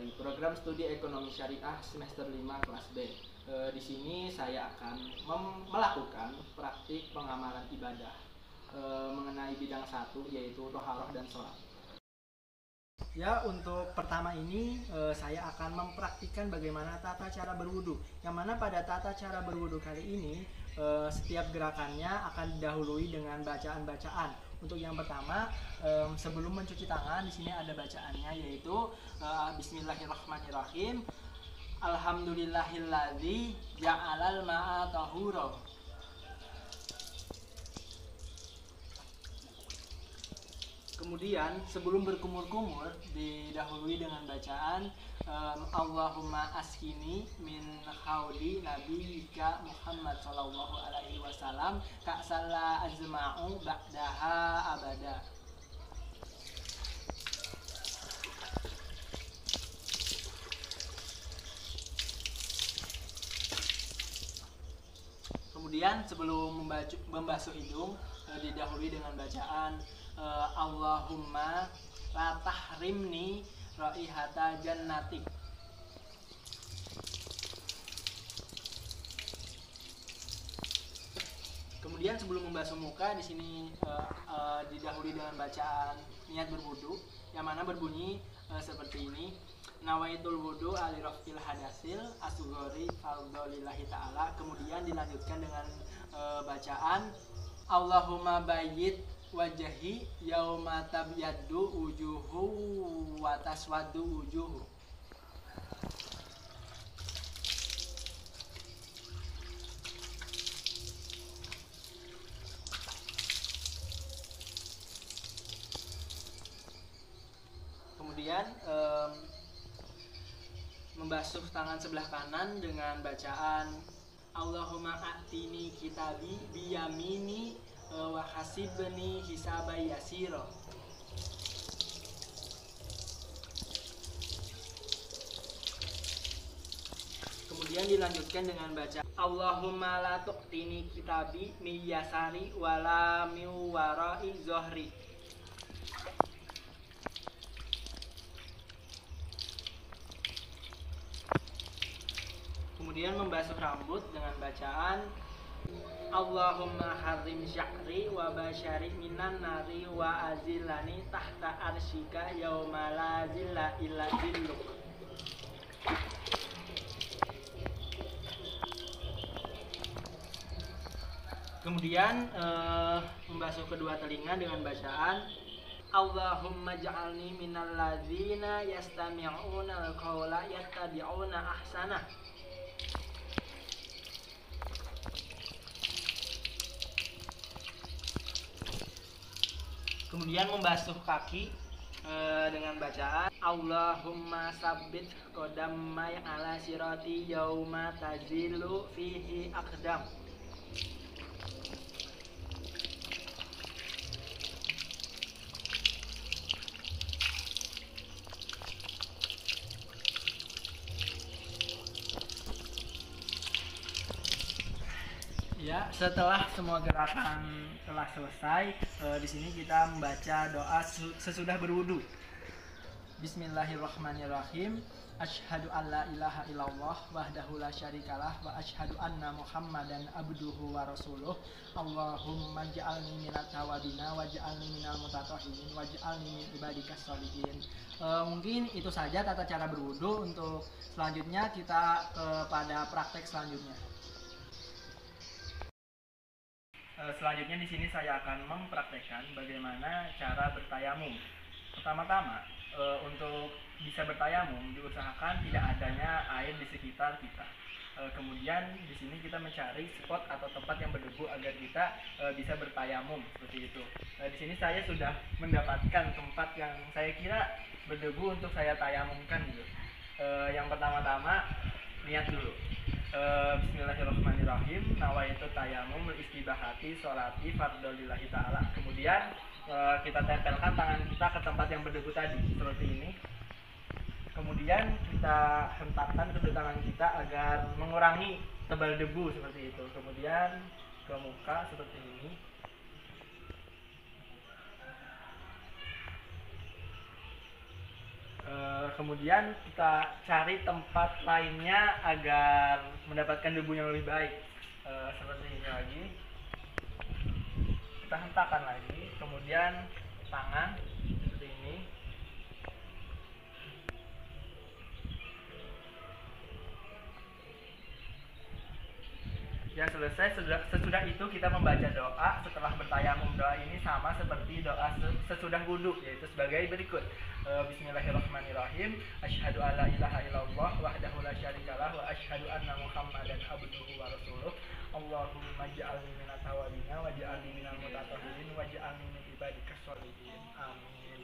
dari program studi ekonomi syariah semester 5 kelas B. Di sini saya akan melakukan praktik pengamalan ibadah mengenai bidang 1, yaitu toharoh dan sholat. Ya, untuk pertama ini saya akan mempraktikkan bagaimana tata cara berwudu. Yang mana pada tata cara berwudu kali ini setiap gerakannya akan didahului dengan bacaan-bacaan. Untuk yang pertama, sebelum mencuci tangan, di sini ada bacaannya, yaitu Bismillahirrahmanirrahim. Alhamdulillahilladzi ja'alal ma'a tahura. Kemudian sebelum berkumur-kumur didahului dengan bacaan Allahumma askini min haudi nabiyika Muhammad sallallahu alaihi wasallam ka'salla azma'u ba'daha abada. Kemudian sebelum membasuh hidung didahului dengan bacaan Allahumma la tahrimni raihata jannatik. Kemudian sebelum membasuh muka, di sini didahului dengan bacaan niat berwudu, yang mana berbunyi seperti ini. Nawaitul wudu alirafil hadasil asugori fardolillahi ta'ala. Kemudian dilanjutkan dengan bacaan Allahumma bayyid wajahi yauma tabyaddu wujuhu wa taswaddu wujuhu. Kemudian membasuh tangan sebelah kanan dengan bacaan Allahumma a'tini kitabi biyamini wa hasibni hisabai yasiro. Kemudian dilanjutkan dengan baca Allahumma la tuqtini kitabi miyasari wala miwarai zohri. Kemudian membasuh rambut dengan bacaan Allahumma harim sya'ri wa basyari minan nari wa azilani tahta arsyika yauma la zilla illa zilluk. Kemudian membasuh kedua telinga dengan bacaan Allahumma ja'alni minal ladzina yastami'una al-qawla yattabi'una ahsanah. Kemudian membasuh kaki dengan bacaan Allahumma sabbit qodamai ala sirati yauma tazilu fihi aqdam. Ya, setelah semua gerakan telah selesai, di sini kita membaca doa sesudah berwudu. Bismillahirrahmanirrahim. Asyhadu alla ilaha illallah wahdahu la syarikalah wa asyhadu anna Muhammadan abduhu wa rasuluh. Allahumma ja'alni minat tawabina wa ja'alni minal mutatahhirin wa ja'alni min ibadikas sholihin. Mungkin itu saja tata cara berwudu. Untuk selanjutnya kita pada praktek selanjutnya. Selanjutnya di sini saya akan mempraktekkan bagaimana cara bertayamum. Pertama-tama, untuk bisa bertayamum diusahakan tidak adanya air di sekitar kita. Kemudian di sini kita mencari spot atau tempat yang berdebu agar kita bisa bertayamum seperti itu. Di sini saya sudah mendapatkan tempat yang saya kira berdebu untuk saya tayamumkan gitu. Yang pertama-tama niat dulu. Bismillahirrahmanirrahim. Nawaitu tayamum istibahati sholati fardolillahi ta'ala. Kemudian kita tempelkan tangan kita ke tempat yang berdebu tadi seperti ini. Kemudian kita hentakkan kedua tangan kita agar mengurangi tebal debu seperti itu. Kemudian ke muka seperti ini. Kemudian kita cari tempat lainnya agar mendapatkan debu yang lebih baik. Seperti ini lagi. Kita hentakan lagi, kemudian tangan seperti ini. Ya selesai. Sesudah itu kita membaca doa. Setelah bertayamum, doa ini sama seperti doa sesudah wudhu, yaitu sebagai berikut. Bismillahirrahmanirrahim. Asyhadu alla ilaha illallah wahdahu la syarikalah wa asyhadu anna Muhammadan abduhu wa rasuluh. Allahumma ja'alni minat tawabina wa ja'alni minal mutatahhirin wa ja'alni min ibadikas sholihin. Amin.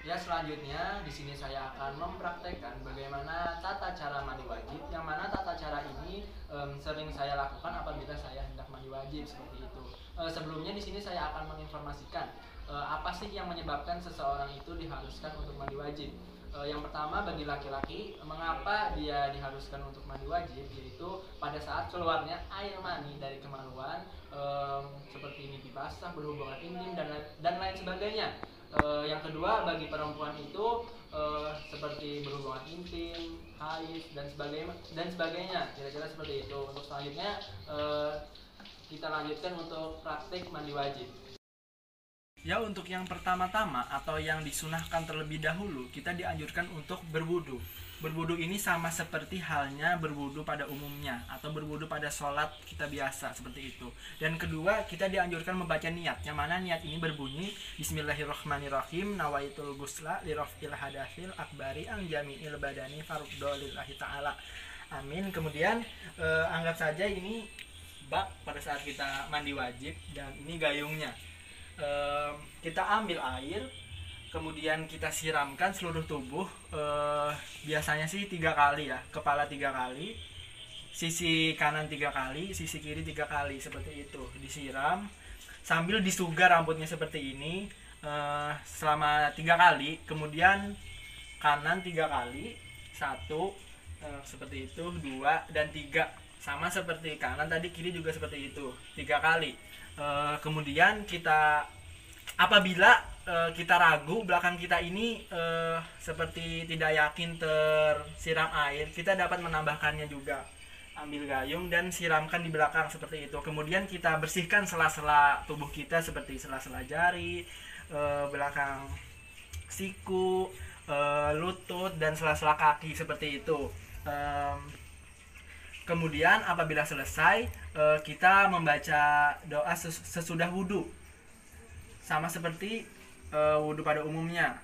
Ya, selanjutnya di sini saya akan mempraktekkan bagaimana tata cara mandi wajib, yang mana tata cara ini sering saya lakukan apabila saya hendak mandi wajib seperti itu. Sebelumnya di sini saya akan menginformasikan apa sih yang menyebabkan seseorang itu diharuskan untuk mandi wajib. Yang pertama, bagi laki-laki, mengapa dia diharuskan untuk mandi wajib, yaitu pada saat keluarnya air mani dari kemaluan, seperti mimpi basah, berhubungan intim, dan lain sebagainya. Yang kedua, bagi perempuan itu seperti berhubungan intim, haid, dan sebagainya, kira-kira seperti itu. Untuk selanjutnya kita lanjutkan untuk praktik mandi wajib. Ya, untuk yang pertama-tama atau yang disunahkan terlebih dahulu, kita dianjurkan untuk berwudu. Berwudu ini sama seperti halnya berwudu pada umumnya atau berwudu pada sholat kita biasa, seperti itu. Dan kedua, kita dianjurkan membaca niat, yang mana niat ini berbunyi Bismillahirrahmanirrahim, nawaitul gusla lirafil hadasil akbari ang jami'il badani faruddo lillahi ta'ala. Amin. Kemudian anggap saja ini bak pada saat kita mandi wajib, dan ini gayungnya. Kita ambil air, kemudian kita siramkan seluruh tubuh, biasanya sih 3 kali ya, kepala 3 kali, sisi kanan 3 kali, sisi kiri 3 kali, seperti itu. Disiram sambil disugar rambutnya seperti ini selama 3 kali, kemudian kanan 3 kali, 1, seperti itu, 2 dan 3, sama seperti kanan tadi, kiri juga seperti itu, 3 kali. Kemudian kita apabila kita ragu belakang kita ini seperti tidak yakin tersiram air, kita dapat menambahkannya juga. Ambil gayung dan siramkan di belakang seperti itu. Kemudian kita bersihkan sela-sela tubuh kita seperti sela-sela jari, belakang siku, lutut, dan sela-sela kaki seperti itu. Kemudian apabila selesai, kita membaca doa sesudah wudhu, sama seperti wudhu pada umumnya.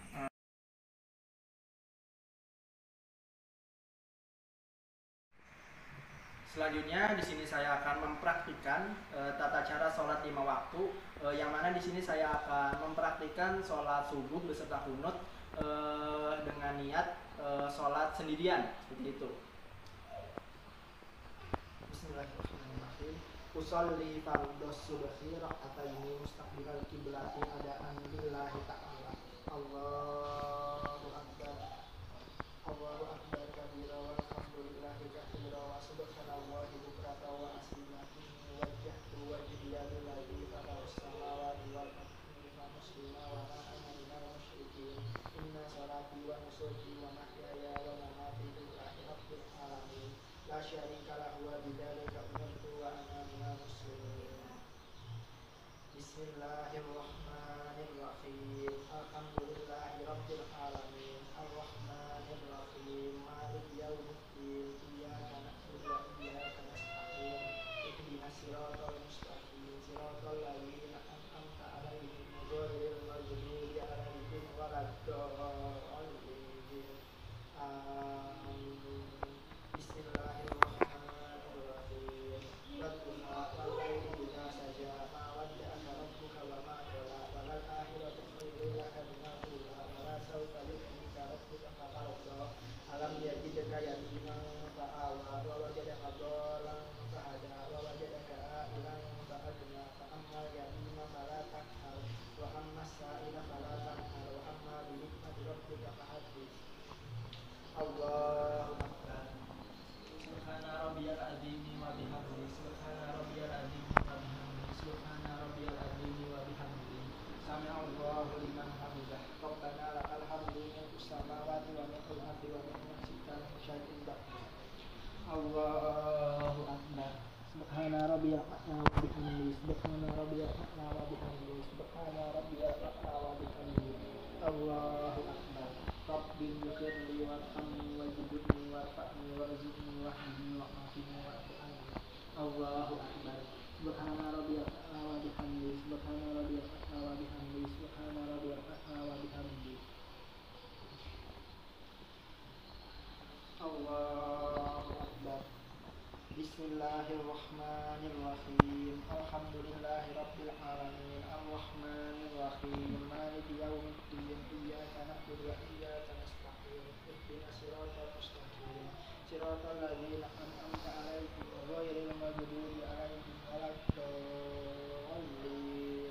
Selanjutnya di sini saya akan mempraktikkan tata cara sholat 5 waktu, yang mana di sini saya akan mempraktikkan sholat subuh beserta kunut dengan niat sholat sendirian, seperti itu. Bismillahirrahmanirrahim. Usolli fardhos subhi raka'ataini mustaqbilal qiblati adaan lillahi ta'ala. Allahu akbar. Allahu akbar kabira walhamdulillahi katsira wa subhanallahi bukratan wa asila. Wajjahtu wajhiya lillazi fataras samawati wal ardi fa muslima wa ana minal musyrikin. Inna salati wa nusuki wa mahyaya wa mamati lillahi rabbil alamin. La syarika lahu wa bidzalika umirtu wa ana minal muslimin. Bismillahirrahmanirrahim. Alhamdulillahi rabbil alamin. Arrahmanirrahim. Maliki yaumiddin. Iyyaka na'budu wa iyyaka nasta'in. Ihdinas siratal mustaqim. Siratal ladzina an'amta 'alaihim ghairil maghdubi 'alaihim waladdallin. Amin. Bismillahirrahmanirrahim. Rabbuna wal laili idza saja ma wadda'aka rabbuka wa ma qala wal akhiratu khairun laka minal ula wa la sawfa yu'tika syai'in ba'du. Allahu akbar. Subhana rabbiyal a'la wa bihamdihi. Subhana rabbiyal a'la wa bihamdihi. Subhana rabbiyal a'la wa bihamdihi. Allahu akbar. Rabbil ighfirli warhamni wajibni warfa'ni warzuqni wahdini wa'afini wa'fu anni. Allahu akbar. Subhana rabbiyal a'la wa bihamdihi. Subhana rabbiyal a'la wa bihamdihi. Subhana rabbiyal a'la wa bihamdihi. Allahu akbar. Bismillahirrahmanirrahim. Alhamdulillahi rabbil alamin. Arrahmanir rahim. Maliki yaumiddin. Iyyaka na'budu wa iyyaka nasta'in. Ihdinas siratal mustaqim. Siratal ladzina an'amta 'alaihim ghairil maghdubi 'alaihim waladdallin. Amin.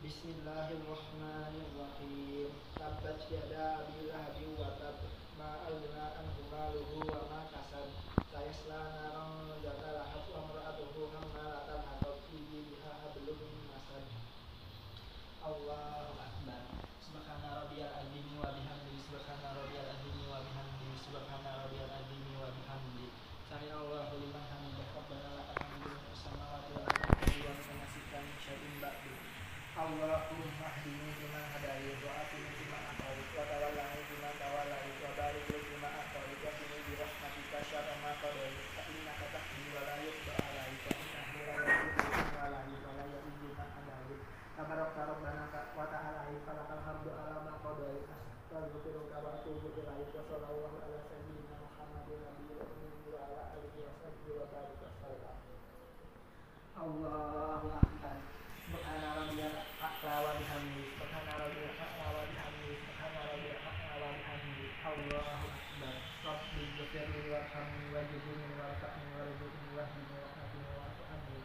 Bismillahirrahmanirrahim. Tabbat yada abi lahabin wa tab. Ma aghna anhu maluhu wa ma kasab. Sayasla naran dzata lahab wa imra'atuhu hammalatan hatab fi jidiha hablum min masad. Allahu akbar. Subhana rabbiyal azim wa bihamdihi. Subhana rabbiyal azim wa bihamdihi. Subhana rabbiyal azim wa bihamdihi. Sami'allahu liman hamidah. Rabbana lakal hamdu fis samawati wal ardi wa ma nasika min syai'in ba'du. Allahumma hdini fiman hadayit wa atini fiman afawit wa tawallani fiman tawallait wa barik li fiman a'tayit wa qini bi rahmatika syarra ma qadait fa innaka taqdi wa la yuqda 'alaik wa innahu la yadhillu man walayit wa la yu'izzu man adait. Tabarakta rabbana wa ta'ala falakal hamdu 'ala ma qadait. Astaghfiruka wa atubu ilaik. Wa sallallahu ala sayyidina Muhammadin nabiyil ummi wa ala alihi wa sahbihi wa barik wa sallam. Allahu akbar. Subhana rabbiyal a'la wa bihamdihi. Subhana rabbiyal a'la wa bihamdihi. Subhana rabbiyal a'la wa bihamdihi. Allahu akbar. Rabbil ighfirli warhamni wajibni warfa'ni warzuqni wahdini wa'afini wa'fu anni.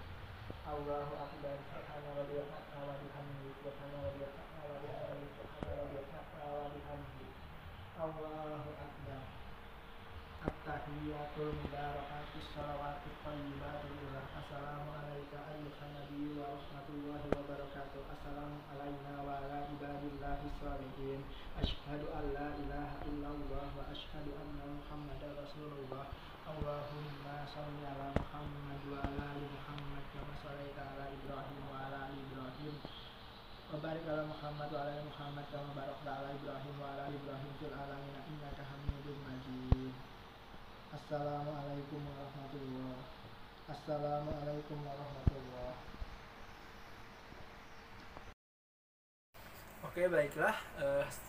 Allahu akbar. Subhana rabbiyal a'la wa bihamdihi. Subhana rabbiyal a'la wa bihamdihi. Subhana rabbiyal a'la wa bihamdihi. Allahu akbar. At-tahiyyatul mubarakatus shalawatut thayyibatul lillah. Assalamu alayka ayyuhan nabiyyu wa rahmatullahi wa barakatuh. Assalamu alayna wa ala ibadillahi sholihin. Asyhadu an la ilaha illallah wa asyhadu anna muhammadar rasulullah. Allahumma shalli ala Muhammad wa ala ali Muhammad kama shallaita ala Ibrahim wa ala ali Ibrahim. Wa barik ala Muhammad wa ala ali Muhammad kama barakta ala Ibrahim wa ala ali Ibrahim fil alamin innaka Hamidum Majid. Assalamualaikum warahmatullahi. Assalamualaikum warahmatullahi. Oke, baiklah.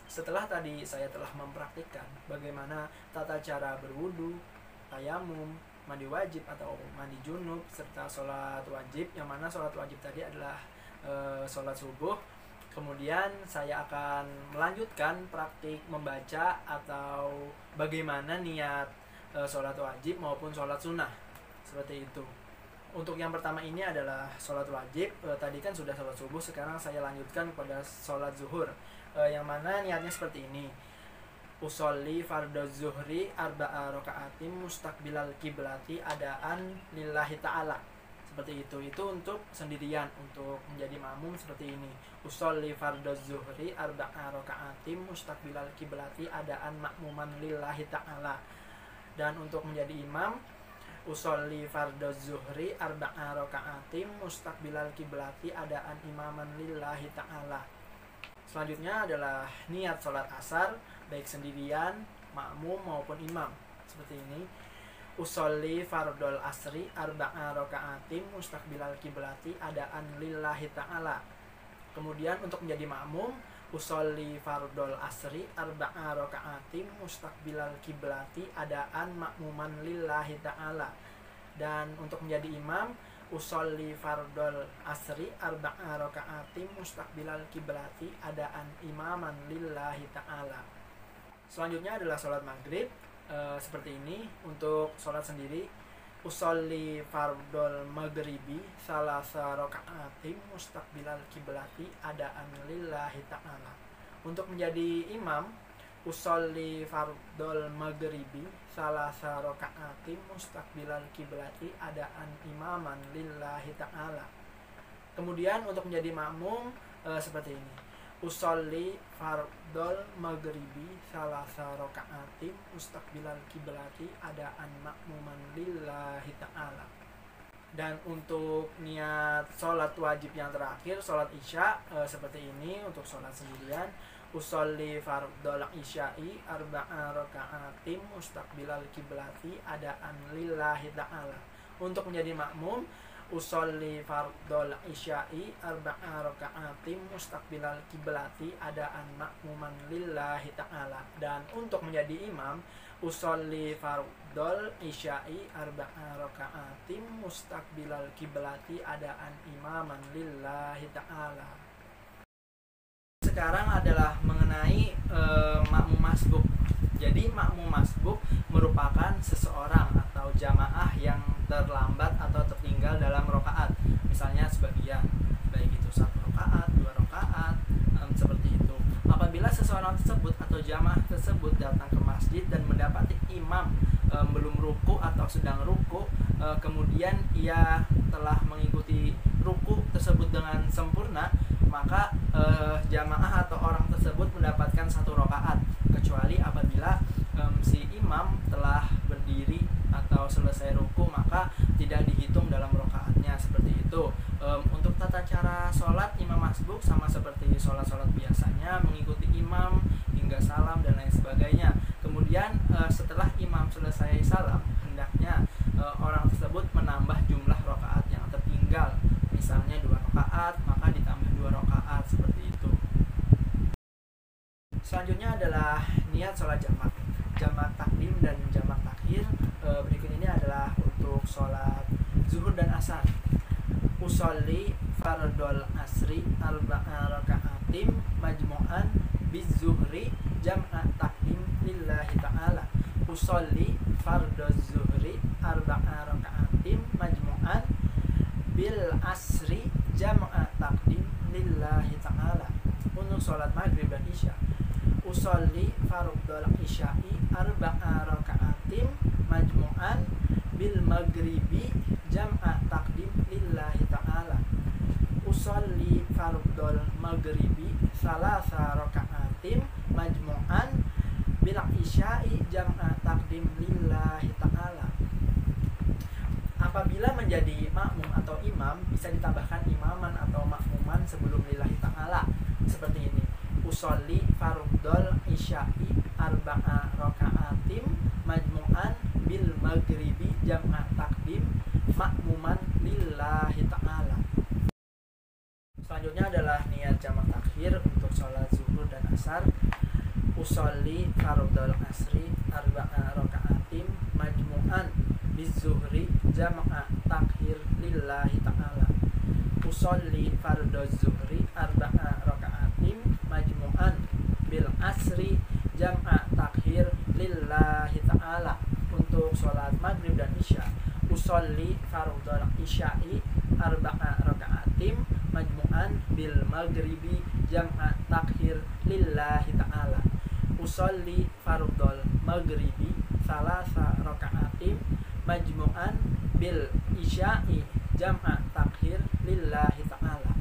Setelah tadi saya telah mempraktikkan bagaimana tata cara berwudu, tayamum, mandi wajib atau mandi junub, serta sholat wajib, yang mana sholat wajib tadi adalah sholat subuh. Kemudian saya akan melanjutkan praktik membaca atau bagaimana niat sholat wajib maupun sholat sunnah, seperti itu. Untuk yang pertama ini adalah sholat wajib. Tadi kan sudah sholat subuh, sekarang saya lanjutkan kepada sholat zuhur, yang mana niatnya seperti ini. Usolli fardhu zuhri arba'a raka'atin mustaqbilal kiblati adaan lillahi ta'ala. Seperti itu. Itu untuk sendirian, untuk menjadi makmum seperti ini. Usolli fardhu zuhri arba'a raka'atin mustaqbilal kiblati adaan makmuman lillahi ta'ala. Dan untuk menjadi imam, usolli fardhu zuhri arba'a raka'atin mustaqbilal kiblati adaan imaman lillahi ta'ala. Selanjutnya adalah niat sholat asar, baik sendirian, makmum maupun imam, seperti ini. Usolli fardhul asri arba'a raka'atin mustaqbilal kiblati adaan lillahi ta'ala. Kemudian untuk menjadi makmum, usolli fardhul asri arba'a raka'atin mustaqbilal kiblati adaan makmuman lillahi ta'ala. Dan untuk menjadi imam, usolli fardhul asri arba'a raka'atin mustaqbilal kiblati adaan imaman lillahi ta'ala. Selanjutnya adalah sholat maghrib, seperti ini. Untuk sholat sendiri, usolli fardhul maghribi salasa raka'atin mustaqbilal kiblati adaan lillahi ta'ala. Untuk menjadi imam, usolli fardhul maghribi salasa raka'atin mustaqbilal kiblati adaan imaman lillahi ta'ala. Kemudian untuk menjadi makmum seperti ini. Usolli fardol maghribi salasa raka'atin mustaqbilal kiblati adaan makmuman lillahi ta'ala. Dan untuk niat sholat wajib yang terakhir, sholat isya seperti ini untuk sholat sendirian. Usolli fardol isya'i arba'a raka'atin mustaqbilal kiblati adaan lillahi ta'ala. Untuk menjadi makmum, usolli fardol isya'i arba'a raka'atin mustaqbilal kiblati adaan makmuman lillahi ta'ala. Dan untuk menjadi imam, usolli fardol isya'i arba'a raka'atin mustaqbilal kiblati adaan imaman lillahi ta'ala. Sekarang adalah mengenai makmum masbuk. Jadi makmum masbuk merupakan seseorang atau jamaah yang terlambat atau tertinggal dalam rokaat. Misalnya sebagian, baik itu 1 rokaat, 2 rokaat, seperti itu. Apabila seseorang tersebut atau jamaah tersebut datang ke masjid dan mendapati imam belum ruku atau sedang ruku, kemudian ia telah mengikuti ruku tersebut dengan sempurna, maka jamaah atau orang tersebut mendapatkan 1 rokaat, kecuali apabila si imam telah berdiri atau selesai ruku, maka tidak dihitung dalam rokaatnya, seperti itu. Untuk tata cara sholat imam masbuk sama seperti sholat-sholat biasanya, mengikuti imam hingga salam dan lain sebagainya. Kemudian setelah imam selesai salam, hendaknya orang tersebut menambah jumlah rokaat yang tertinggal. Misalnya 2 rokaat, maka ditambah 2 rokaat, seperti itu. Selanjutnya adalah niat sholat jamak, jamak takdim dan jamak takhir. Berikut ini adalah untuk sholat zuhur dan asar. Usolli fardol asri arba'a raka'atim majmu'an bizuhri jam'a takdim lillahi ta'ala. Usolli fardol zuhri arba'a raka'atim majmu'an bil asri jam'a takdim lillahi ta'ala. Untuk sholat maghrib dan isya, usolli fardol isya'i arba'a raka'atim majmu'an bil maghribi jam'a takdim lillahi ta'ala. Usolli fardol maghribi salasa raka'atim majmu'an bil isya'i jam'a takdim lillahi ta'ala. Apabila menjadi makmum atau imam, bisa ditambahkan imaman atau makmuman sebelum lillahi ta'ala, seperti ini. Usolli fardol isya'i arba'a raka'atim majmu'an bil maghribi jam'a takdim makmuman lillahi ta'ala. Selanjutnya adalah niat jamak takhir untuk sholat zuhur dan asar. Usolli fardol asri arba'a raka'atim majmu'an bizuhri jam'a takhir lillahi ta'ala. Usolli fardol zuhri arba'a raka'atim majmu'an bil asri jam'a takhir lillahi ta'ala. Untuk sholat maghrib dan isya, usolli fardol isya'i arba'a raka'atim majmu'an bil maghribi jam'a takhir lillahi ta'ala. Usolli fardol maghribi salasa raka'atim majmu'an bil isya'i jam'a takhir lillahi ta'ala.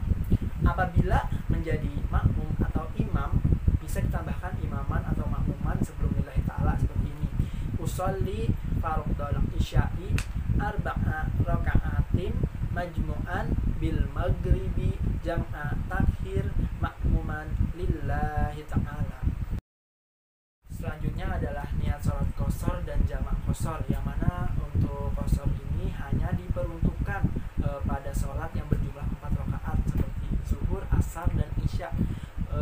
Apabila menjadi makmum atau imam, bisa ditambahkan imaman atau makmuman sebelum lillahi ta'ala, seperti ini. Usolli fardol isya'i arba'a raka'atim majmu'an bil maghribi jam'a takhir makmuman lillahi ta'ala. Selanjutnya adalah niat sholat qashar dan jamak qashar, yang mana untuk qashar ini hanya diperuntukkan pada sholat yang berjumlah 4 rakaat seperti zuhur, asar, dan isya.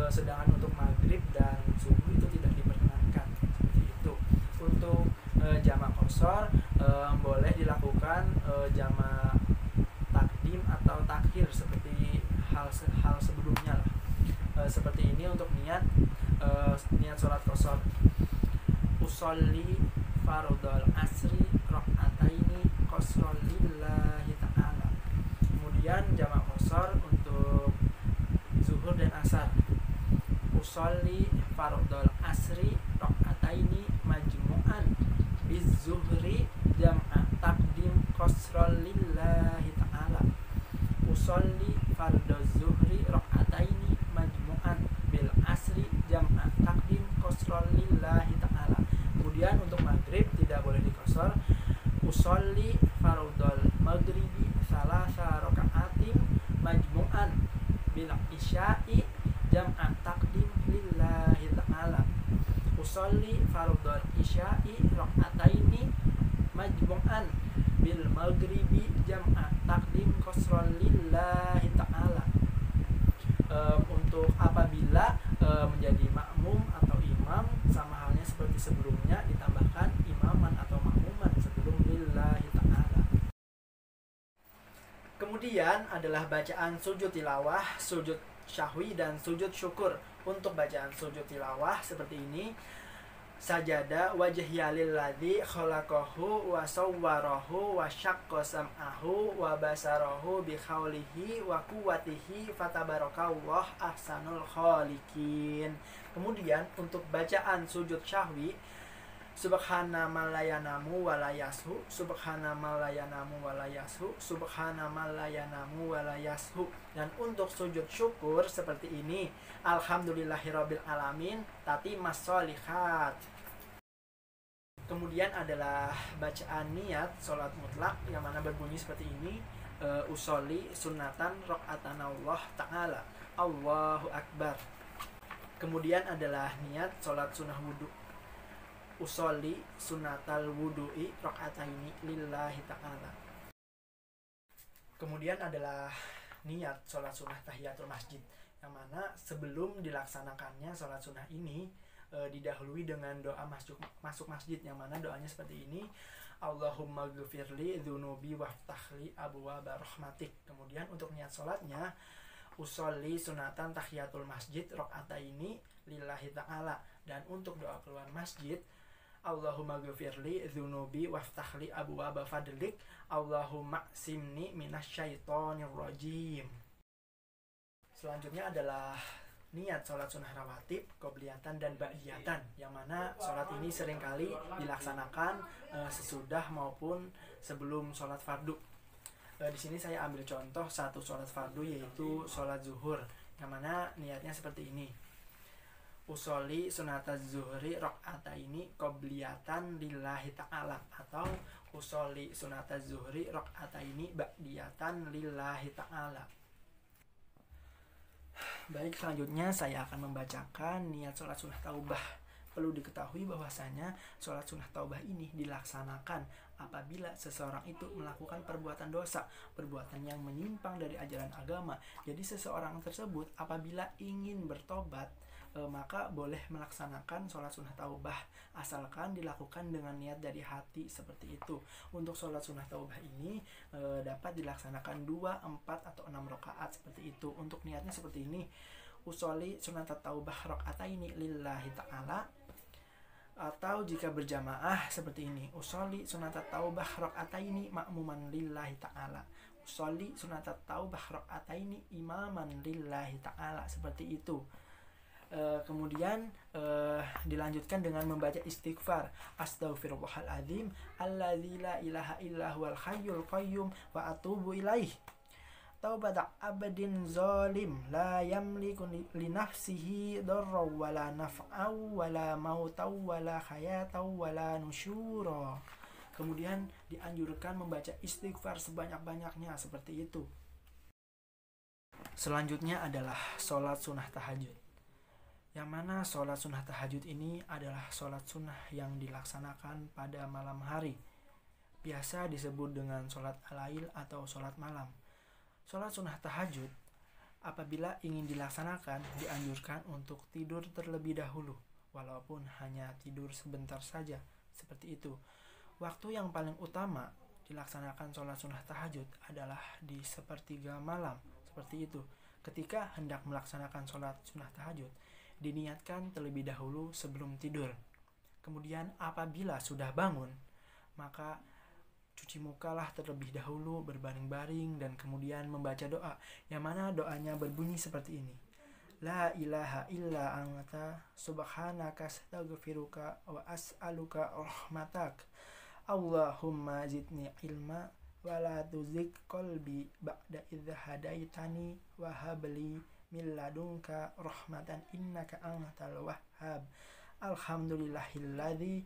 Sedangkan untuk maghrib dan subuh itu tidak diperkenankan, seperti itu. Untuk jamak qashar boleh dilakukan jamak takdim atau takhir seperti hal sebelumnya lah. Seperti ini untuk niat sholat qashar. Usolli fardol asri raka'ataini qashran lillahi ta'ala. Kemudian jamak qashar untuk zuhur dan asar. Usolli fardol asri raka'ataini majmu'an bizuhri jam'a takdim qashran lillahi ta'ala. Usolli fardol zuhri raka'ataini majmu'an usolli fardhal maghribi salasa raka'atin majmu'an bil isya'i jam'a taqdim lillahi ta'ala. Usolli fardhal isya'i raka'ataini majmu'an bil maghribi jam'a taqdim qasran lillahi ta'ala. Untuk apabila menjadi makmum atau imam, sama halnya seperti sebelumnya, ditambahkan imaman atau makmuman sebelum lillahi ta'ala. Kemudian adalah bacaan sujud tilawah, sujud syahwi, dan sujud syukur. Untuk bacaan sujud tilawah seperti ini: sajada wajhiya lilladzi khalaqahu wa sawwarahu wa syaqqa sam'ahu wa basarahu bi khaulihi wa quwwatihi fatabarakallahu ahsanul khaliqin. Kemudian untuk bacaan sujud syahwi: subhana man la yanamu wa la yashu, subhana man la yanamu wa la yashu, subhana man la yanamu wa la yashu. Dan untuk sujud syukur seperti ini: alhamdulillahirabbil alamin tatimas sholihat. Kemudian adalah bacaan niat sholat mutlak yang mana berbunyi seperti ini: usolli sunnatan rok'atan Allah ta'ala, Allahu Akbar. Kemudian adalah niat sholat sunnah wudhu: usolli sunnatal wudhu'i rok'ataini lillahi ta'ala. Kemudian adalah niat sholat sunnah tahiyatul masjid, yang mana sebelum dilaksanakannya sholat sunnah ini didahului dengan doa masuk masjid, yang mana doanya seperti ini: Allahumma ghfirli dzunubi waftahli abwaaba rahmatik. Kemudian untuk niat sholatnya: usolli sunatan tahiyatul masjid rok'ataini lillahi ta'ala. Dan untuk doa keluar masjid: Allahumma ghfirli dzunubi waftahli abwaaba fadlik, Allahumma simni minasyaitonir rajim. Selanjutnya adalah niat sholat sunnah rawatib, qobliyatan dan ba'diyatan, yang mana sholat ini seringkali dilaksanakan sesudah maupun sebelum sholat fardu. Di sini saya ambil contoh satu sholat fardu, yaitu sholat zuhur, yang mana niatnya seperti ini: usolli sunataz zuhri rok'ataini qobliyatan lillahi ta'ala, atau usolli sunataz zuhri rok'ataini ba'diyatan lillahi ta'ala. Baik, selanjutnya saya akan membacakan niat sholat sunnah taubah. Perlu diketahui bahwasanya sholat sunnah taubah ini dilaksanakan apabila seseorang itu melakukan perbuatan dosa, perbuatan yang menyimpang dari ajaran agama. Jadi seseorang tersebut apabila ingin bertobat, maka boleh melaksanakan sholat sunnah taubah, asalkan dilakukan dengan niat dari hati seperti itu. Untuk sholat sunnah taubah ini dapat dilaksanakan 2, 4, atau 6 rakaat seperti itu. Untuk niatnya seperti ini: usolli sunat taubah rakaataini lillahi ta'ala, atau jika berjamaah seperti ini: usolli sunat taubah rakaataini ma'muman lillahi ta'ala, usolli sunat taubah rakaataini imaman lillahi ta'ala, seperti itu. Kemudian dilanjutkan dengan membaca istighfar: astaghfirullahaladzim alladzi la ilaha illa huwal hayyul qayyum wa atubu ilaih, taubata abdin zalim la yamliku li nafsihi darra wala naf'aw wala mautaw wala hayataw wala nusyura. Kemudian dianjurkan membaca istighfar sebanyak-banyaknya seperti itu. Selanjutnya adalah sholat sunnah tahajud, yang mana sholat sunnah tahajud ini adalah sholat sunnah yang dilaksanakan pada malam hari, biasa disebut dengan sholat al-lail atau sholat malam. Sholat sunnah tahajud apabila ingin dilaksanakan dianjurkan untuk tidur terlebih dahulu, walaupun hanya tidur sebentar saja, seperti itu. Waktu yang paling utama dilaksanakan sholat sunnah tahajud adalah di sepertiga malam, seperti itu. Ketika hendak melaksanakan sholat sunnah tahajud, diniatkan terlebih dahulu sebelum tidur. Kemudian apabila sudah bangun, maka cuci mukalah terlebih dahulu berbaring-baring dan kemudian membaca doa, yang mana doanya berbunyi seperti ini: La ilaha illa anta subhanaka astaghfiruka wa as'aluka rahmatak, Allahumma zidni ilma wa la tuzigh qalbi ba'da idh hadaitani wa habli min ladunka rahmatan innaka antal wahhab, alhamdulillahilladzi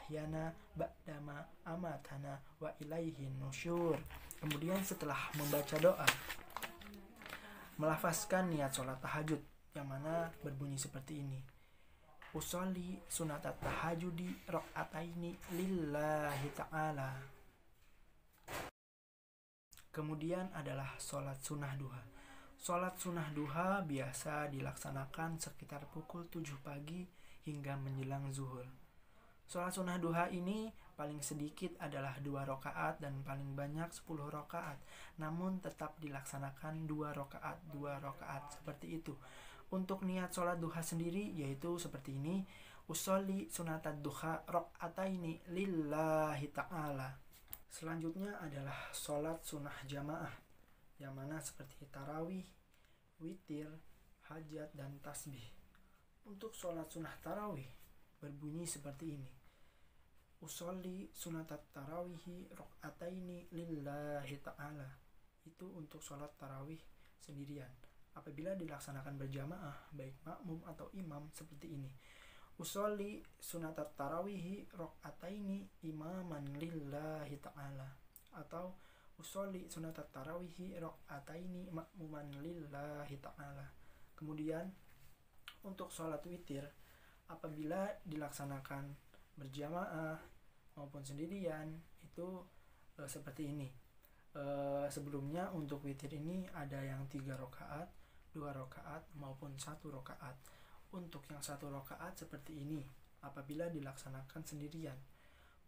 ahyana ba'dama amatana wa ilaihin nusyur. Kemudian setelah membaca doa, melafazkan niat sholat tahajud, yang mana berbunyi seperti ini: usolli sunatat tahajudi rok'ataini lillahi ta'ala. Kemudian adalah sholat sunnah duha. Sholat sunnah duha biasa dilaksanakan sekitar pukul 7 pagi hingga menjelang zuhur. Sholat sunnah duha ini paling sedikit adalah 2 rakaat dan paling banyak 10 rakaat. Namun tetap dilaksanakan 2 rakaat seperti itu. Untuk niat sholat duha sendiri yaitu seperti ini: usolli sunatat duha rok'ataini lillahi ta'ala. Selanjutnya adalah sholat sunnah jamaah, yang mana seperti tarawih, witir, hajat, dan tasbih. Untuk sholat sunnah tarawih berbunyi seperti ini: usolli sunatat tarawihi rok'ataini lillahi ta'ala. Itu untuk sholat tarawih sendirian. Apabila dilaksanakan berjamaah, baik makmum atau imam, seperti ini: usolli sunatat tarawihi rok'ataini imaman lillahi ta'ala, atau usolli sunatat tarawihi rok'ataini makmuman lillahi ta'ala. Kemudian untuk sholat witir, apabila dilaksanakan berjamaah maupun sendirian, itu seperti ini. Sebelumnya untuk witir ini ada yang 3 rakaat, 2 rakaat maupun 1 rakaat. Untuk yang 1 rakaat seperti ini apabila dilaksanakan sendirian: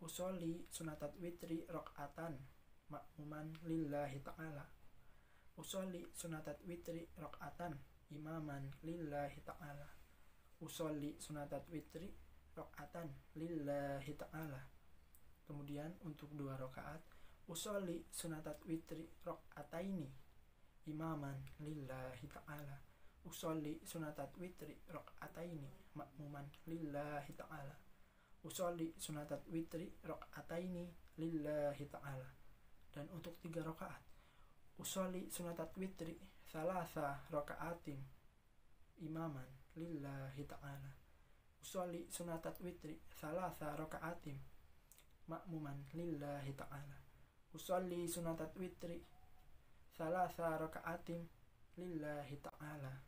usolli sunatat witri rakaatan makmuman lillahi ta'ala, usolli sunatat witri rakaatan imaman lillahi ta'ala, usolli sunatat witri rakaatan lillahi ta'ala. Kemudian untuk 2 rakaat: usolli sunatat witri rakaataini imaman lillahi ta'ala, usolli sunatat witri rakaataini makmuman lillahi ta'ala, usolli sunatat witri rakaataini lillahi ta'ala. Dan untuk 3 rakaat: usolli sunatat witri thalatha rakaatin imaman lillahi ta'ala, usolli sunatat witri thalatha rakaatin makmuman lillahi ta'ala, usolli sunatat witri thalatha rakaatin lillahi ta'ala.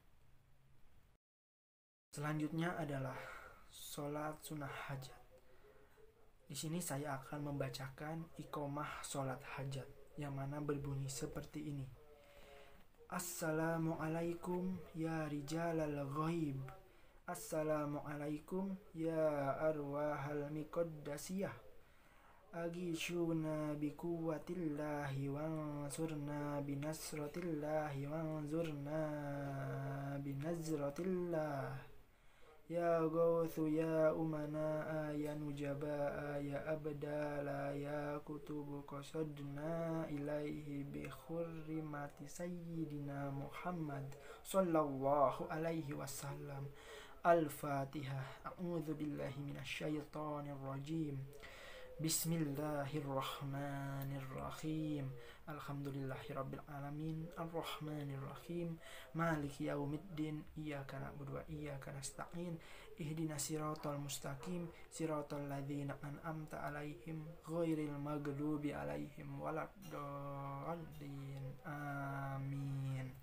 Selanjutnya adalah sholat sunnah hajat. Di sini saya akan membacakan iqomah sholat hajat, yang mana berbunyi seperti ini: Assalamualaikum ya rijalal ghaib, Assalamualaikum ya arwahal miqaddasiyah, agishuna bikuwatillahi wansurna binasratillahi wanzurna binazratillah, ya gawthu ya umana ya nujaba ya abdala ya kutubu qasadna ilaihi bi khurrimati sayyidina Muhammad sallallahu alaihi wasallam. Al-Fatihah. A'udzu billahi minasyaitonir rajim. Bismillahirrahmanirrahim. Alhamdulillahirabbil alamin. Arrahmanirrahim. Maliki yaumiddin. Iyyaka na'budu wa iyyaka nasta'in. Ihdinas siratal mustaqim. Siratal ladzina an'amta 'alaihim ghairil maghdubi 'alaihim waladdallin. Amin.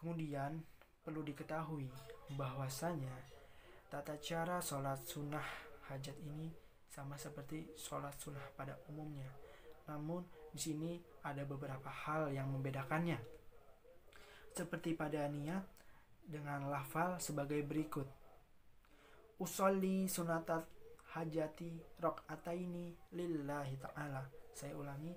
Kemudian perlu diketahui bahwasanya tata cara sholat sunnah hajat ini sama seperti sholat sunnah pada umumnya. Namun di sini ada beberapa hal yang membedakannya. Seperti pada niat dengan lafal sebagai berikut: usolli sunatat hajati rok'ataini lillahi ta'ala. Saya ulangi: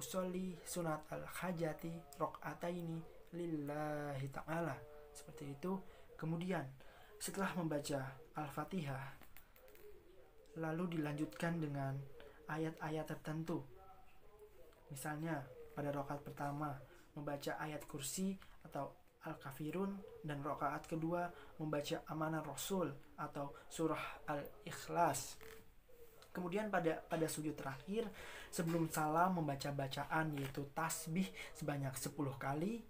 usolli sunatal hajati rok'ataini lillahi ta'ala. Seperti itu. Kemudian setelah membaca Al-Fatihah, lalu dilanjutkan dengan ayat-ayat tertentu. Misalnya pada rakaat pertama membaca ayat kursi atau Al-Kafirun, dan rakaat kedua membaca Amanah Rasul atau surah Al-Ikhlas. Kemudian pada sujud terakhir sebelum salam membaca bacaan yaitu tasbih sebanyak 10 kali.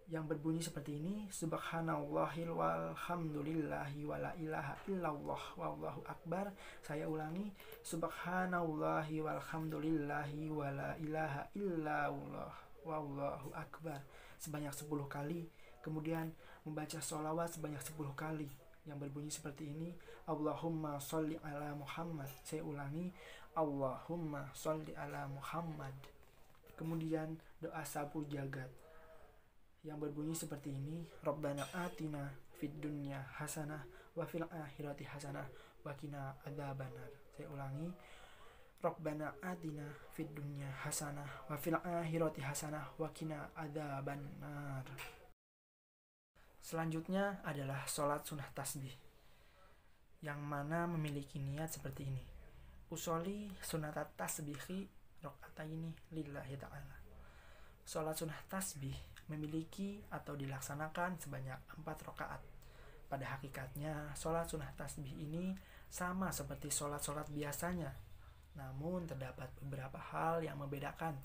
yang berbunyi seperti ini: subhanallahil walhamdulillahi wala ilaha illallah wallahu akbar. Saya ulangi: subhanallahi walhamdulillahi wala ilaha illallah wallahu akbar sebanyak 10 kali. Kemudian membaca sholawat sebanyak 10 kali yang berbunyi seperti ini: Allahumma sholli ala Muhammad. Saya ulangi: Allahumma sholli ala Muhammad. Kemudian doa sapu jagat yang berbunyi seperti ini: Rabbana atina fid dunya hasanah wa fil akhirati hasanah wa qina adzabannar. Saya ulangi: Rabbana atina fid dunya hasanah wa fil akhirati hasanah wa qina adzabannar. Selanjutnya adalah sholat sunnah tasbih, yang mana memiliki niat seperti ini: Usolli sunnatat tasbihi rakaataini lillahi ta'ala. Sholat sunnah tasbih memiliki atau dilaksanakan sebanyak 4 rakaat. Pada hakikatnya, sholat sunnah tasbih ini sama seperti sholat-sholat biasanya, namun terdapat beberapa hal yang membedakan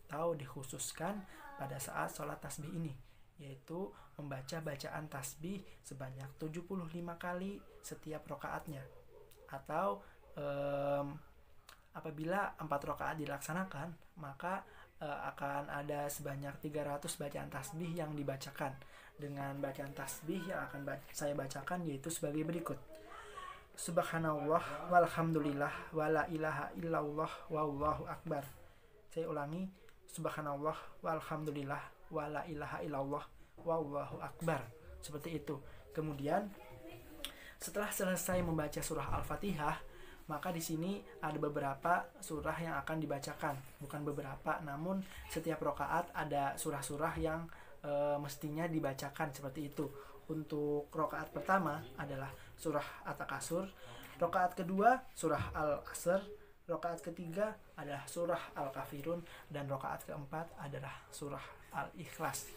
atau dikhususkan pada saat sholat tasbih ini, yaitu membaca bacaan tasbih sebanyak 75 kali setiap rakaatnya, atau apabila 4 rakaat dilaksanakan, maka akan ada sebanyak 300 bacaan tasbih yang dibacakan. Dengan bacaan tasbih yang akan saya bacakan yaitu sebagai berikut: Subhanallah walhamdulillah wala ilaha illallah wallahu akbar. Saya ulangi: Subhanallah walhamdulillah wala ilaha illallah wallahu akbar. Seperti itu. Kemudian setelah selesai membaca surah Al-Fatihah, maka di sini ada beberapa surah yang akan dibacakan. Bukan beberapa, namun setiap rakaat ada surah-surah yang mestinya dibacakan seperti itu. Untuk rakaat pertama adalah surah At-Takasur, rakaat kedua surah Al-Asr, rakaat ketiga adalah surah Al-Kafirun, dan rakaat keempat adalah surah Al-Ikhlas.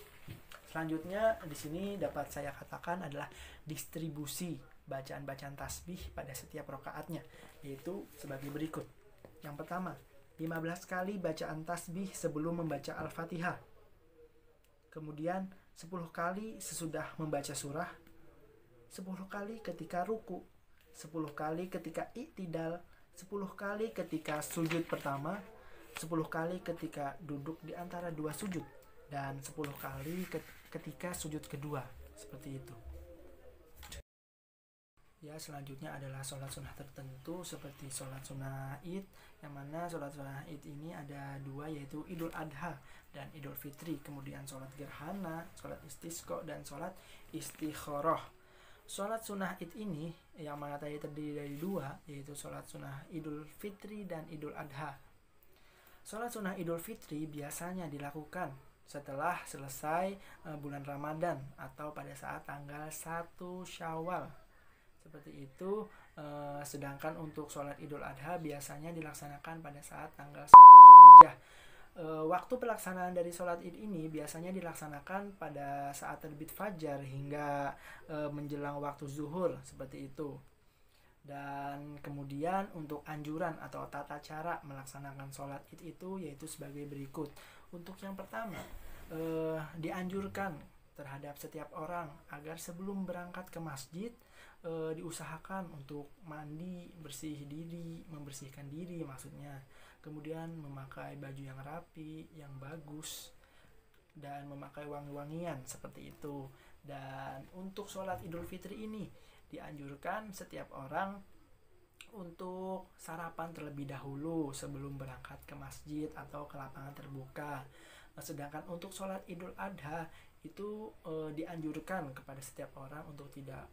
Selanjutnya di sini dapat saya katakan adalah distribusi bacaan-bacaan tasbih pada setiap rakaatnya, yaitu sebagai berikut. Yang pertama, 15 kali bacaan tasbih sebelum membaca Al-Fatihah. Kemudian 10 kali sesudah membaca surah, 10 kali ketika ruku, 10 kali ketika i'tidal, 10 kali ketika sujud pertama, 10 kali ketika duduk di antara 2 sujud, dan 10 kali ketika sujud kedua. Seperti itu. Ya, selanjutnya adalah sholat sunnah tertentu seperti sholat sunnah id, yang mana sholat sunnah id ini ada 2, yaitu Idul Adha dan Idul Fitri. Kemudian sholat gerhana, sholat istisqa, dan sholat istikharah. Sholat sunnah id ini yang mana tadi terdiri dari 2, yaitu sholat sunnah Idul Fitri dan Idul Adha. Sholat sunnah Idul Fitri biasanya dilakukan setelah selesai bulan Ramadan atau pada saat tanggal 1 Syawal. Seperti itu. Sedangkan untuk sholat Idul Adha biasanya dilaksanakan pada saat tanggal 1 Zulhijjah. Waktu pelaksanaan dari sholat id ini biasanya dilaksanakan pada saat terbit fajar hingga menjelang waktu zuhur, seperti itu. Dan kemudian untuk anjuran atau tata cara melaksanakan sholat id itu yaitu sebagai berikut. Untuk yang pertama, dianjurkan terhadap setiap orang agar sebelum berangkat ke masjid diusahakan untuk mandi, membersihkan diri maksudnya. Kemudian memakai baju yang rapi, yang bagus, dan memakai wangi-wangian seperti itu. Dan untuk sholat Idul Fitri ini dianjurkan setiap orang untuk sarapan terlebih dahulu sebelum berangkat ke masjid atau ke lapangan terbuka. Sedangkan untuk sholat Idul Adha itu dianjurkan kepada setiap orang untuk tidak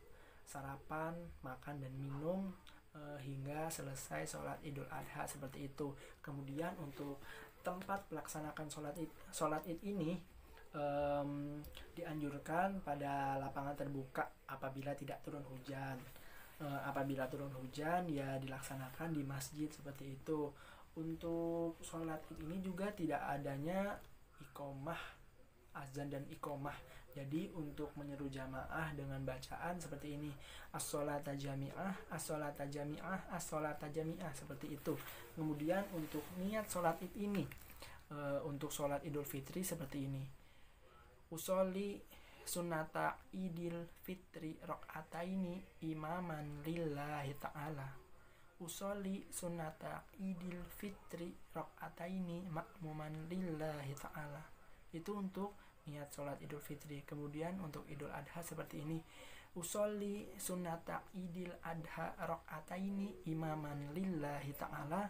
sarapan, makan, dan minum hingga selesai sholat Idul Adha, seperti itu. Kemudian untuk tempat pelaksanakan sholat id ini dianjurkan pada lapangan terbuka apabila tidak turun hujan. Apabila turun hujan ya dilaksanakan di masjid, seperti itu. Untuk sholat id ini juga tidak adanya iqomah, azan dan iqomah. Jadi untuk menyeru jamaah dengan bacaan seperti ini: as-sholata jami'ah, as-sholata jami'ah, as-sholata jami'ah, seperti itu. Kemudian untuk niat sholat id ini, untuk sholat Idul Fitri seperti ini: Usolli sunnata idil fitri rok'ataini imaman lillahi ta'ala. Usolli sunnata idil fitri rok'ataini makmuman lillahi ta'ala. Itu untuk niat sholat idul fitri. Kemudian untuk idul adha seperti ini. Usolli sunnata idil adha rok'ataini imaman lillahi ta'ala.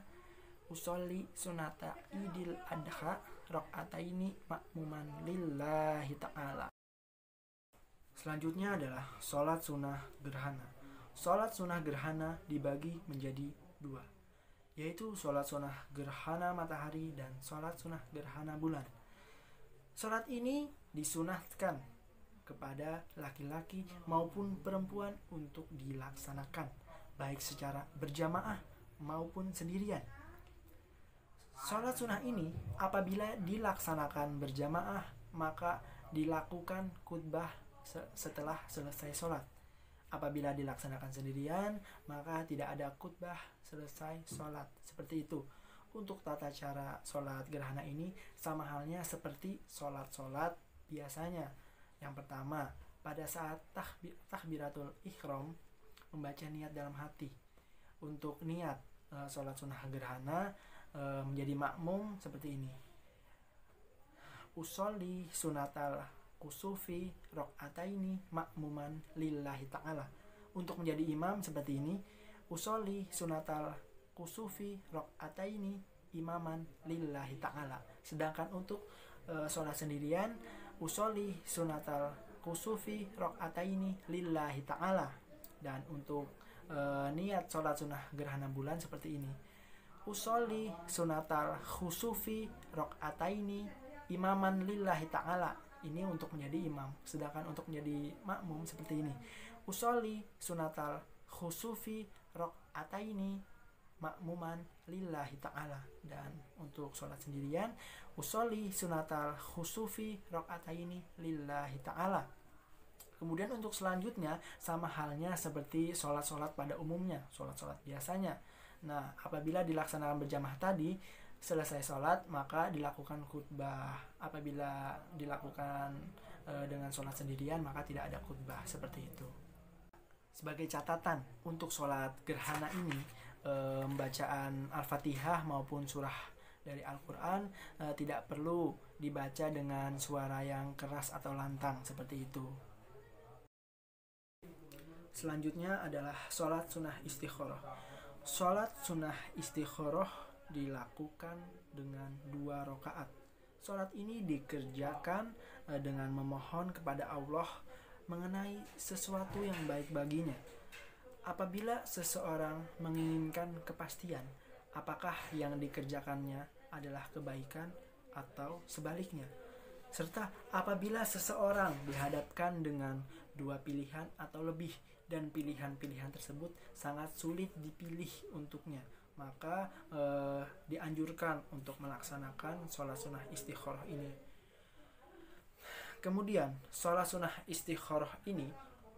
Usolli sunata idil adha rok'ataini makmuman lillahi ta'ala. Selanjutnya adalah sholat sunnah gerhana. Sholat sunnah gerhana dibagi menjadi dua, yaitu sholat sunnah gerhana matahari dan sholat sunnah gerhana bulan. Sholat ini disunahkan kepada laki-laki maupun perempuan untuk dilaksanakan, baik secara berjamaah maupun sendirian. Sholat sunnah ini apabila dilaksanakan berjamaah maka dilakukan khutbah setelah selesai sholat. Apabila dilaksanakan sendirian maka tidak ada khutbah selesai sholat. Seperti itu. Untuk tata cara sholat gerhana ini sama halnya seperti sholat-sholat biasanya. Yang pertama, pada saat takbiratul ihram membaca niat dalam hati. Untuk niat sholat sunnah gerhana menjadi makmum seperti ini. Usolli sunatal kusufi rok'ataini makmuman lillahi ta'ala. Untuk menjadi imam seperti ini. Usolli sunatal kusufi rok'ataini imaman lillahi ta'ala. Sedangkan untuk sholat sendirian, usolli sunatal kusufi rok'ataini lillahi ta'ala. Dan untuk niat sholat sunnah gerhana bulan seperti ini. Usolli sunatal khusufi rok'ataini imaman lillahi ta'ala. Ini untuk menjadi imam. Sedangkan untuk menjadi makmum seperti ini. Usolli sunatal khusufi rok'ataini makmuman lillahi ta'ala. Dan untuk sholat sendirian, usolli sunatal khusufi rok'ataini lillahi ta'ala. Kemudian untuk selanjutnya sama halnya seperti sholat-sholat pada umumnya, sholat-sholat biasanya. Nah, apabila dilaksanakan berjamaah tadi, selesai sholat maka dilakukan khutbah. Apabila dilakukan dengan sholat sendirian maka tidak ada khutbah, seperti itu. Sebagai catatan untuk sholat gerhana ini, bacaan Al-Fatihah maupun surah dari Al-Quran tidak perlu dibaca dengan suara yang keras atau lantang, seperti itu. Selanjutnya adalah sholat sunnah istikharah. Sholat sunnah istikharah dilakukan dengan 2 rakaat. Sholat ini dikerjakan dengan memohon kepada Allah mengenai sesuatu yang baik baginya. Apabila seseorang menginginkan kepastian apakah yang dikerjakannya adalah kebaikan atau sebaliknya. Serta apabila seseorang dihadapkan dengan 2 pilihan atau lebih dan pilihan-pilihan tersebut sangat sulit dipilih untuknya, maka dianjurkan untuk melaksanakan sholat sunnah istikharah ini. Kemudian sholat sunnah istikharah ini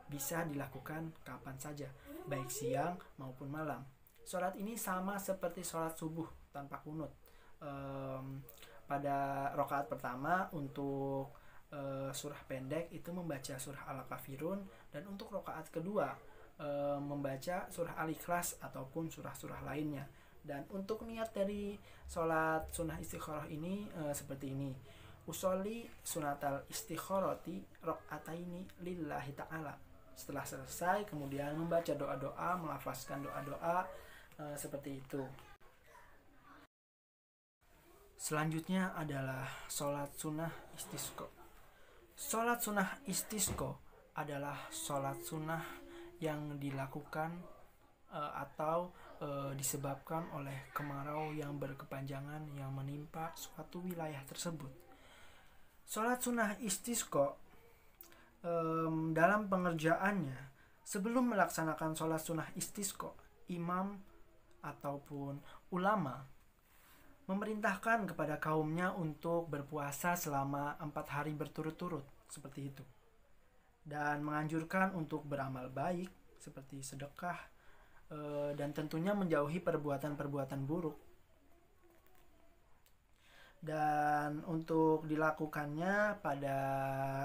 bisa dilakukan kapan saja, baik siang maupun malam. Sholat ini sama seperti sholat subuh tanpa kunut. Pada rakaat pertama untuk surah pendek itu membaca surah Al-Kafirun, dan untuk rakaat kedua membaca surah Al-Ikhlas ataupun surah-surah lainnya. Dan untuk niat dari sholat sunnah istikharah ini seperti ini. Usolli sunatal istikharati rok'ataini lillahi ta'ala. Setelah selesai kemudian membaca doa-doa, melafazkan doa-doa seperti itu. Selanjutnya adalah sholat sunnah istisqa. Sholat sunnah istisqa adalah sholat sunnah yang dilakukan atau disebabkan oleh kemarau yang berkepanjangan yang menimpa suatu wilayah tersebut. Sholat sunnah istisqa dalam pengerjaannya, sebelum melaksanakan sholat sunnah istisqa, imam ataupun ulama memerintahkan kepada kaumnya untuk berpuasa selama 4 hari berturut-turut, seperti itu. Dan menganjurkan untuk beramal baik seperti sedekah dan tentunya menjauhi perbuatan-perbuatan buruk. dan untuk dilakukannya pada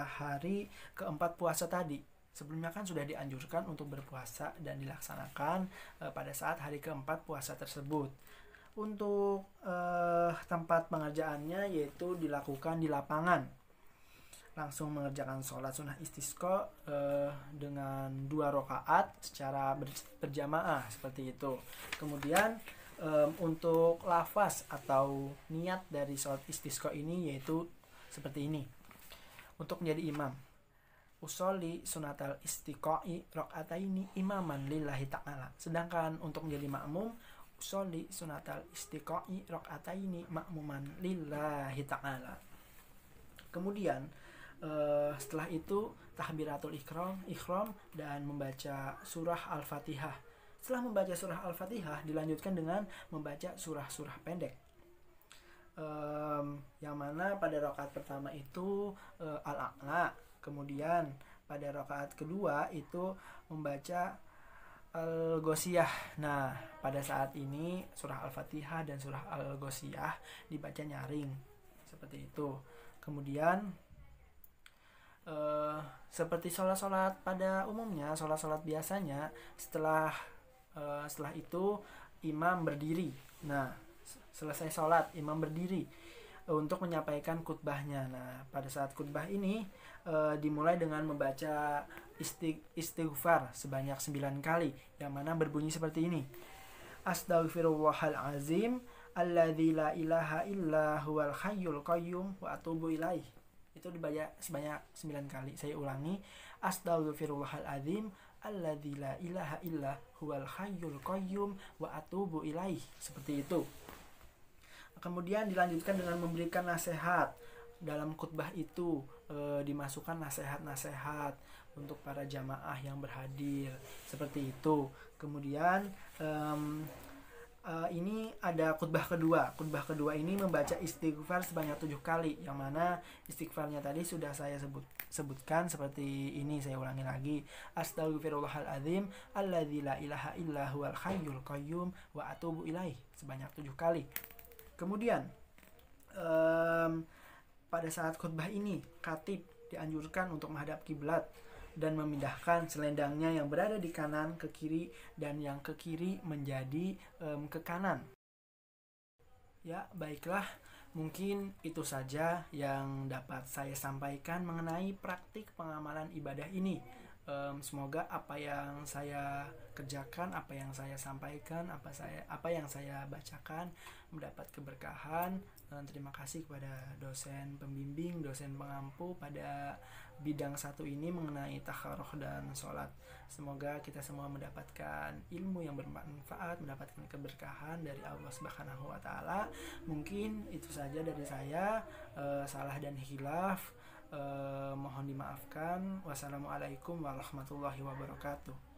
hari keempat puasa tadi. Sebelumnya kan sudah dianjurkan untuk berpuasa dan dilaksanakan pada saat hari keempat puasa tersebut. Untuk tempat pengerjaannya yaitu dilakukan di lapangan. Langsung mengerjakan sholat sunnah istisqa dengan 2 rakaat secara berjamaah seperti itu. Kemudian untuk lafaz atau niat dari sholat istisqa ini yaitu seperti ini. Untuk menjadi imam, usolli sunatal istiqai rakaataini imaman lillahi ta'ala. Sedangkan untuk menjadi makmum, usolli sunatal istiqai rakaataini makmuman lillahi ta'ala. Kemudian setelah itu tahbiratul ikhram dan membaca surah Al-Fatihah. Setelah membaca surah Al-Fatihah dilanjutkan dengan membaca surah-surah pendek. Yang mana pada rakaat pertama itu Al-A'la. Kemudian pada rakaat kedua itu membaca Al-Ghoshiyah. Nah, pada saat ini surah Al-Fatihah dan surah Al-Ghoshiyah dibaca nyaring. Seperti itu. Kemudian seperti sholat-sholat pada umumnya, sholat-sholat biasanya, setelah itu imam berdiri. Nah, selesai sholat imam berdiri untuk menyampaikan khutbahnya. Nah, pada saat khutbah ini dimulai dengan membaca istighfar sebanyak 9 kali, yang mana berbunyi seperti ini. Astaghfirullahalazim alladzi la ilaha illa huwal hayyul qayyum wa atubu ilaih. Itu dibaca sebanyak 9 kali. Saya ulangi. Astaghfirullahalazim alladzi la ilaha illa huwal hayyul qayyum wa atubu ilaih. Seperti itu. Kemudian dilanjutkan dengan memberikan nasihat. Dalam khutbah itu dimasukkan nasihat-nasihat untuk para jamaah yang berhadir. Seperti itu. Kemudian ini ada khutbah kedua. Khutbah kedua ini membaca istighfar sebanyak 7 kali, yang mana istighfarnya tadi sudah saya sebutkan seperti ini. Saya ulangi lagi. Astaghfirullahalazim alladzi la ilaha illa huwal hayyul qayyum wa atubu ilaih sebanyak 7 kali. Kemudian pada saat khutbah ini khatib dianjurkan untuk menghadap kiblat dan memindahkan selendangnya yang berada di kanan ke kiri dan yang ke kiri menjadi ke kanan. Ya, baiklah, mungkin itu saja yang dapat saya sampaikan mengenai praktik pengamalan ibadah ini. Semoga apa yang saya kerjakan, apa yang saya sampaikan, apa yang saya bacakan mendapat keberkahan. Terima kasih kepada dosen pembimbing, dosen pengampu pada bidang 1 ini mengenai takharoh dan sholat. Semoga kita semua mendapatkan ilmu yang bermanfaat, mendapatkan keberkahan dari Allah Subhanahu wa Ta'ala. Mungkin itu saja dari saya. Salah dan khilaf mohon dimaafkan. Wassalamualaikum warahmatullahi wabarakatuh.